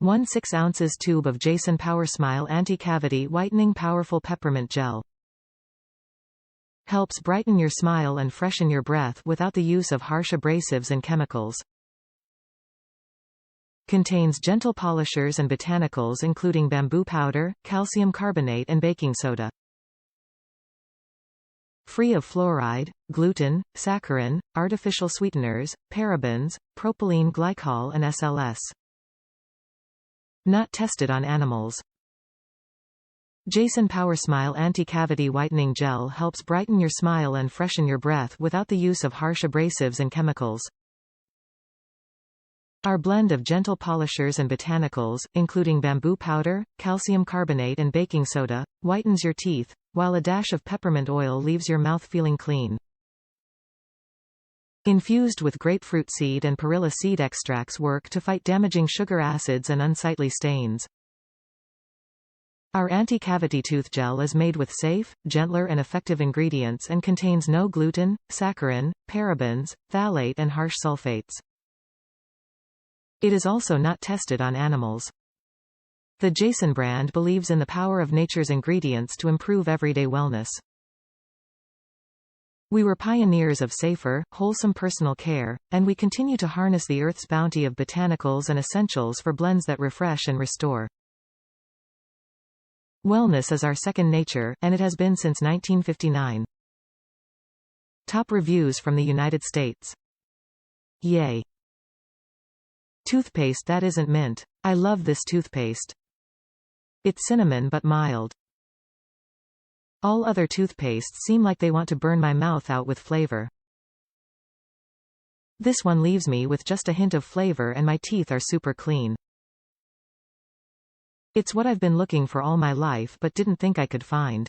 1 6 ounces tube of JＡSÖN Powersmile Anti-Cavity Whitening Powerful Peppermint Gel. Helps brighten your smile and freshen your breath without the use of harsh abrasives and chemicals. Contains gentle polishers and botanicals including bamboo powder, calcium carbonate and baking soda. Free of fluoride, gluten, saccharin, artificial sweeteners, parabens, propylene glycol and SLS. Not tested on animals. JΑSÖN Powersmile Anti-Cavity Whitening Gel helps brighten your smile and freshen your breath without the use of harsh abrasives and chemicals. Our blend of gentle polishers and botanicals, including bamboo powder, calcium carbonate and baking soda, whitens your teeth, while a dash of peppermint oil leaves your mouth feeling clean. Infused with grapefruit seed and perilla seed extracts work to fight damaging sugar acids and unsightly stains. Our anti-cavity tooth gel is made with safe, gentler and effective ingredients and contains no gluten, saccharin, parabens, phthalate and harsh sulfates. It is also not tested on animals. The JASÖN brand believes in the power of nature's ingredients to improve everyday wellness. We were pioneers of safer, wholesome personal care, and we continue to harness the Earth's bounty of botanicals and essentials for blends that refresh and restore. Wellness is our second nature, and it has been since 1959. Top reviews from the United States. Yay! Toothpaste that isn't mint. I love this toothpaste. It's cinnamon but mild. All other toothpastes seem like they want to burn my mouth out with flavor. This one leaves me with just a hint of flavor and my teeth are super clean. It's what I've been looking for all my life but didn't think I could find.